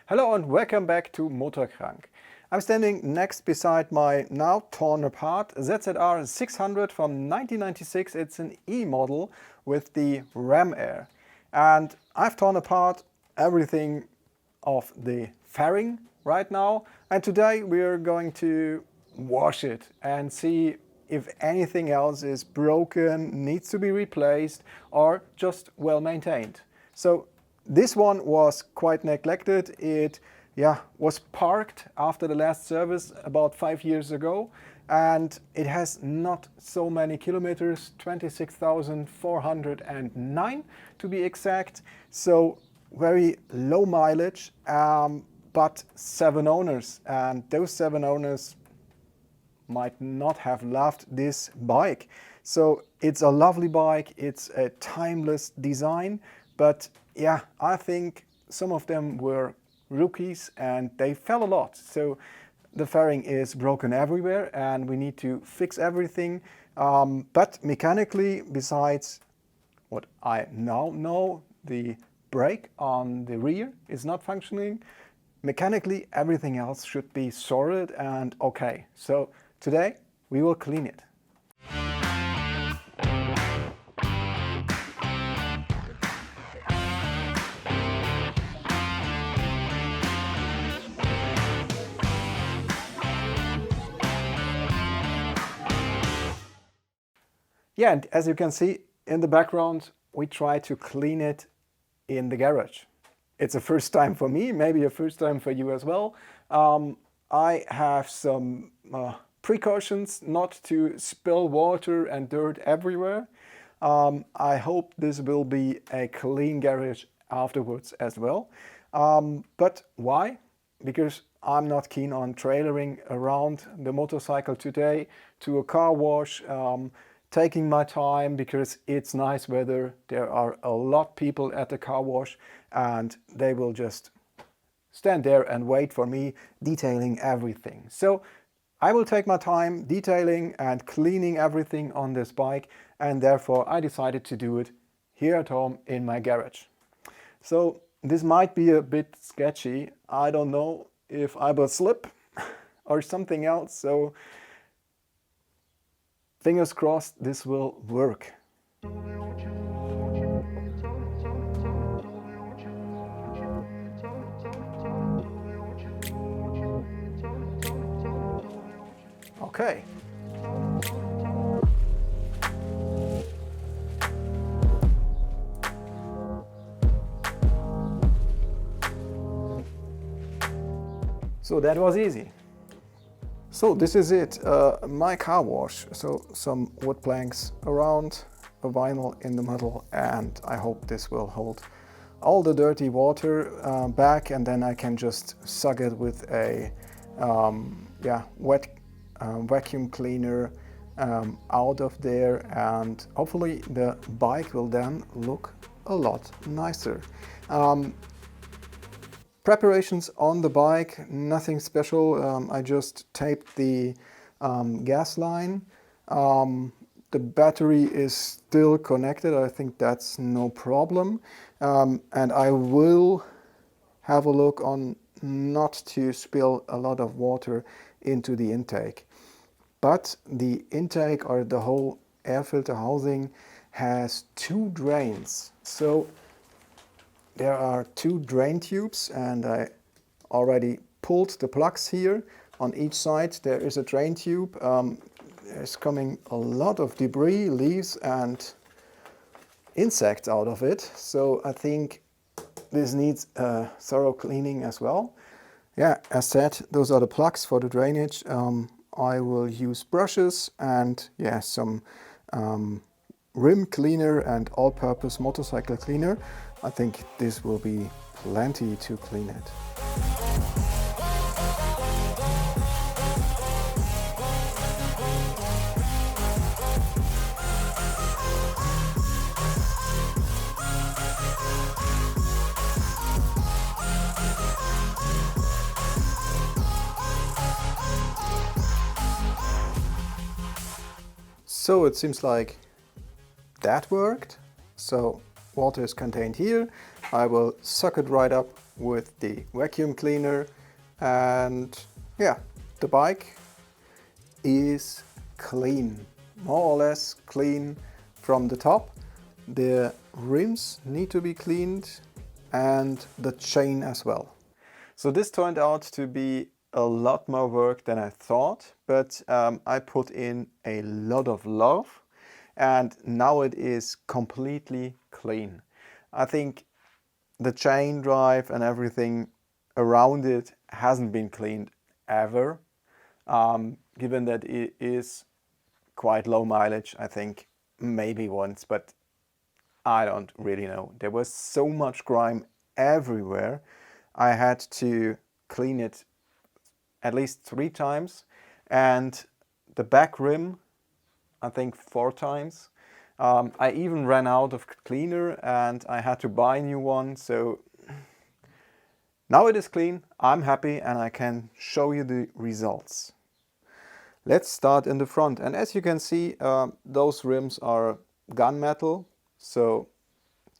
Hello and welcome back to MOTORKRANK. I'm standing next beside my now torn apart ZZR 600 from 1996. It's an E model with the ram air. And I've torn apart everything of the fairing right now. And today we're going to wash it and see if anything else is broken, needs to be replaced, or just well maintained. So this one was quite neglected. It was parked after the last service about 5 years ago, and it has not so many kilometers, 26,409 to be exact. So very low mileage, but 7 owners, and those 7 owners might not have loved this bike. So it's a lovely bike, it's a timeless design, but yeah, I think some of them were rookies and they fell a lot. So the fairing is broken everywhere and we need to fix everything. But mechanically, besides what I now know, the brake on the rear is not functioning. Mechanically, everything else should be sorted and okay. So today we will clean it. Yeah, and as you can see in the background, we try to clean it in the garage. It's a first time for me, maybe a first time for you as well. I have some precautions not to spill water and dirt everywhere. I hope this will be a clean garage afterwards as well. But why? Because I'm not keen on trailering around the motorcycle today to a car wash, taking my time because it's nice weather. There are a lot of people at the car wash and they will just stand there and wait for me detailing everything. So I will take my time detailing and cleaning everything on this bike, and therefore I decided to do it here at home in my garage. So this might be a bit sketchy. I don't know if I will slip or something else. So fingers crossed this will work. Okay. So that was easy. So this is it, my car wash. So some wood planks around, a vinyl in the middle, and I hope this will hold all the dirty water back, and then I can just suck it with a wet vacuum cleaner out of there, and hopefully the bike will then look a lot nicer. Preparations on the bike, nothing special. I just taped the gas line. The battery is still connected. I think that's no problem. And I will have a look on not to spill a lot of water into the intake. But the intake, or the whole air filter housing, has 2 drains. So there are 2 drain tubes, and I already pulled the plugs here. On each side there is a drain tube. There's coming a lot of debris, leaves and insects out of it. So I think this needs a thorough cleaning as well. Yeah, as said, those are the plugs for the drainage. I will use brushes and some rim cleaner and all-purpose motorcycle cleaner. I think this will be plenty to clean it. So it seems like that worked. So water is contained here. I will suck it right up with the vacuum cleaner, and yeah, the bike is clean, more or less clean from the top. The rims need to be cleaned and the chain as well. So this turned out to be a lot more work than I thought, but I put in a lot of love and now it is completely clean. I think the chain drive and everything around it hasn't been cleaned ever, given that it is quite low mileage. I think maybe once, but I don't really know. There was so much grime everywhere. I had to clean it at least 3 times, and the back rim I think 4 times. I even ran out of cleaner and I had to buy a new one. So now it is clean, I'm happy, and I can show you the results. Let's start in the front, and as you can see, those rims are gunmetal, so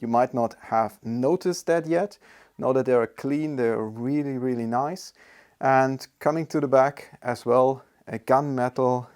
you might not have noticed that yet. Now that they are clean, they're really nice. And coming to the back as well, a gunmetal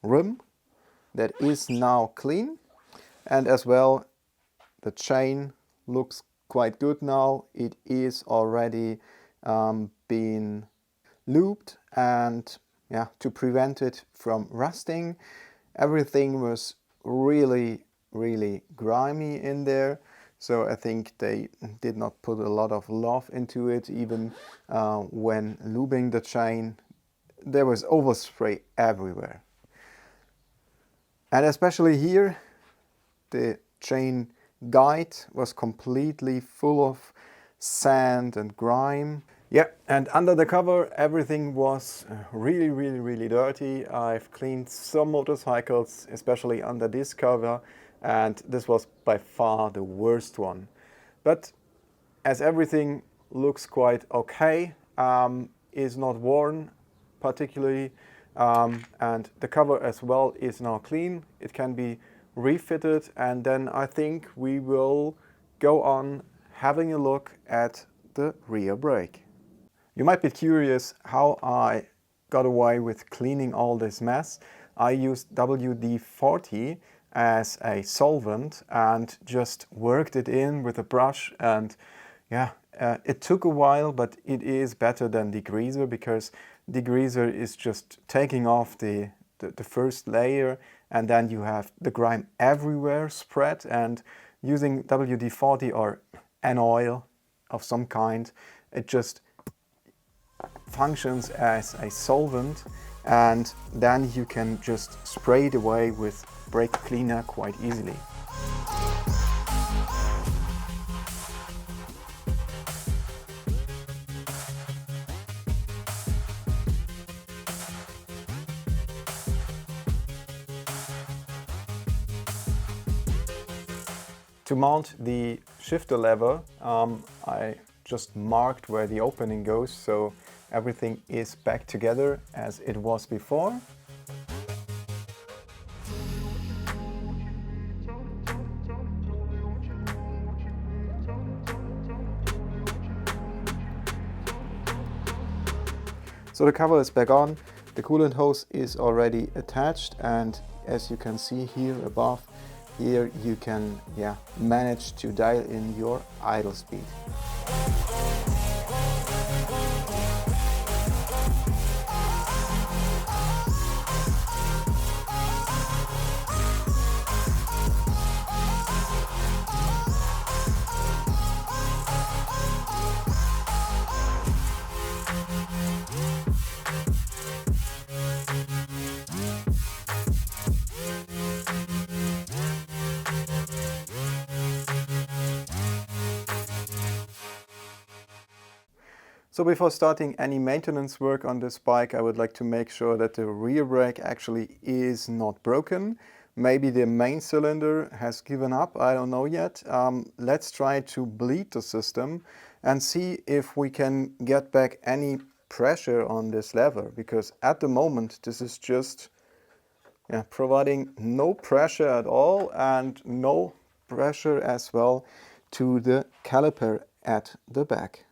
rim that is now clean, and as well the chain looks quite good now. It is already been lubed, and yeah, to prevent it from rusting. Everything was really grimy in there, so I think they did not put a lot of love into it. Even when lubing the chain, there was overspray everywhere. And especially here, the chain guide was completely full of sand and grime. Yeah, and under the cover everything was really dirty. I've cleaned some motorcycles, especially under this cover, and this was by far the worst one. But as everything looks quite okay, is not worn particularly, and the cover as well is now clean. It can be refitted, and then I think we will go on having a look at the rear brake. You might be curious how I got away with cleaning all this mess. I used WD-40 as a solvent and just worked it in with a brush, and yeah, it took a while, but it is better than degreaser, because degreaser is just taking off the first layer, and then you have the grime everywhere spread, and using WD-40 or an oil of some kind, it just functions as a solvent, and then you can just spray it away with brake cleaner quite easily. To mount the shifter lever, I just marked where the opening goes, so everything is back together as it was before. So the cover is back on, the coolant hose is already attached, and as you can see here above, here you can manage to dial in your idle speed. So before starting any maintenance work on this bike, I would like to make sure that the rear brake actually is not broken. Maybe the main cylinder has given up, I don't know yet. Let's try to bleed the system and see if we can get back any pressure on this lever, because at the moment this is just providing no pressure at all, and no pressure as well to the caliper at the back.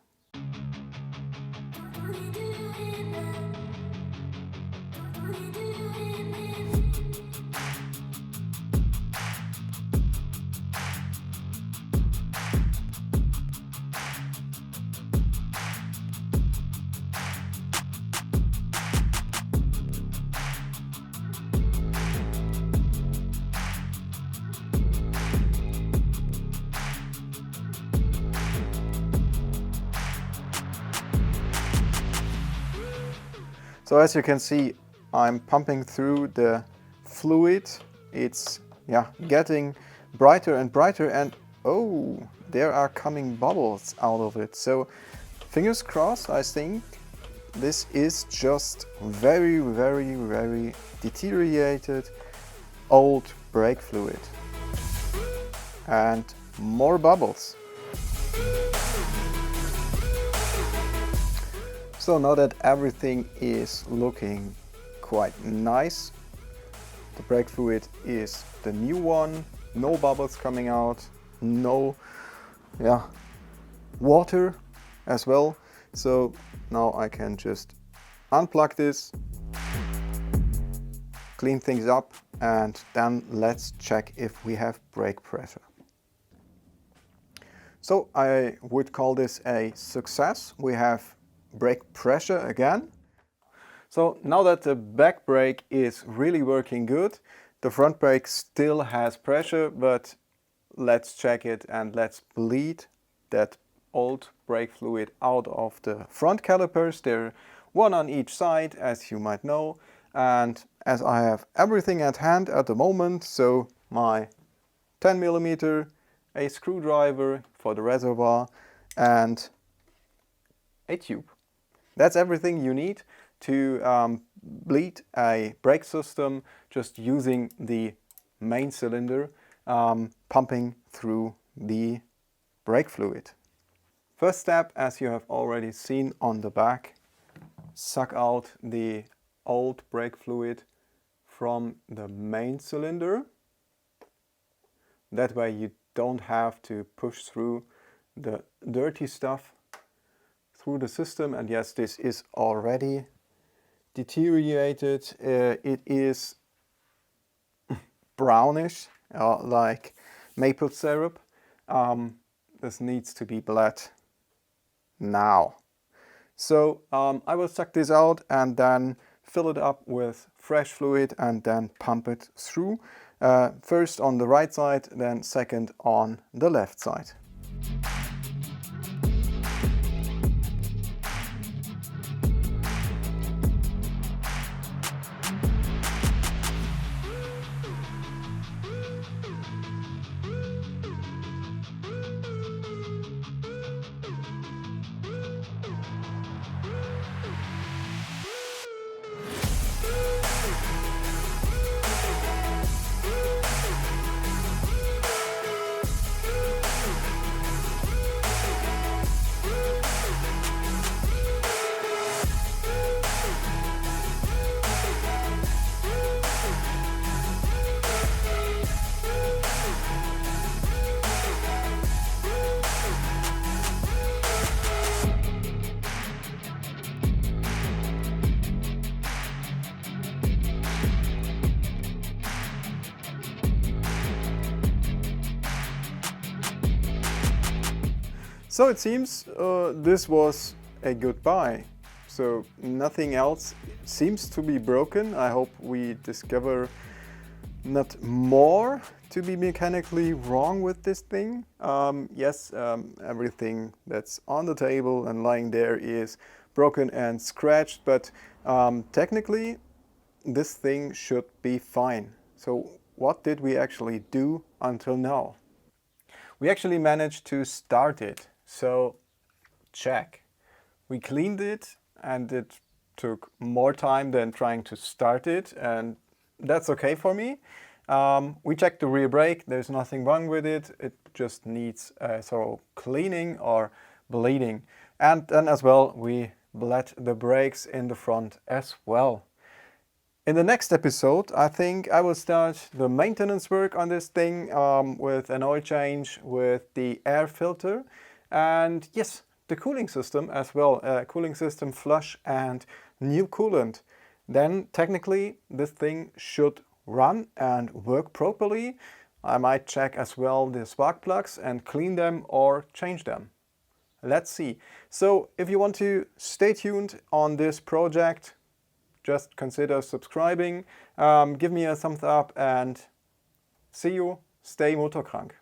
So as you can see, I'm pumping through the fluid. It's getting brighter and brighter, and oh, there are coming bubbles out of it. So fingers crossed, I think this is just very, very, very deteriorated old brake fluid. And more bubbles. So now that everything is looking quite nice, the brake fluid is the new one, no bubbles coming out, no water as well. So now I can just unplug this, clean things up, and then let's check if we have brake pressure. So I would call this a success. We have brake pressure again. So now that the back brake is really working good, the front brake still has pressure, but let's check it and let's bleed that old brake fluid out of the front calipers. They're one on each side, as you might know, and as I have everything at hand at the moment, so my 10mm, a screwdriver for the reservoir, and a tube. That's everything you need to bleed a brake system, just using the main cylinder pumping through the brake fluid. First step, as you have already seen on the back, suck out the old brake fluid from the main cylinder. That way you don't have to push through the dirty stuff through the system. And yes, this is already deteriorated. It is brownish, like maple syrup. This needs to be bled now. So I will suck this out and then fill it up with fresh fluid and then pump it through. First on the right side, then second on the left side. So it seems this was a good buy. So nothing else seems to be broken. I hope we discover not more to be mechanically wrong with this thing. Yes, everything that's on the table and lying there is broken and scratched, but technically this thing should be fine. So what did we actually do until now? We actually managed to start it. So check. We cleaned it and it took more time than trying to start it, and that's okay for me. We checked the rear brake, there's nothing wrong with it. It just needs a thorough cleaning or bleeding. And then as well, we bled the brakes in the front as well. In the next episode, I think I will start the maintenance work on this thing with an oil change, with the air filter. And yes, the cooling system as well, cooling system flush and new coolant, then technically this thing should run and work properly. I might check as well the spark plugs and clean them or change them. Let's see. So if you want to stay tuned on this project, just consider subscribing, give me a thumbs up and see you. Stay MOTORKRANK.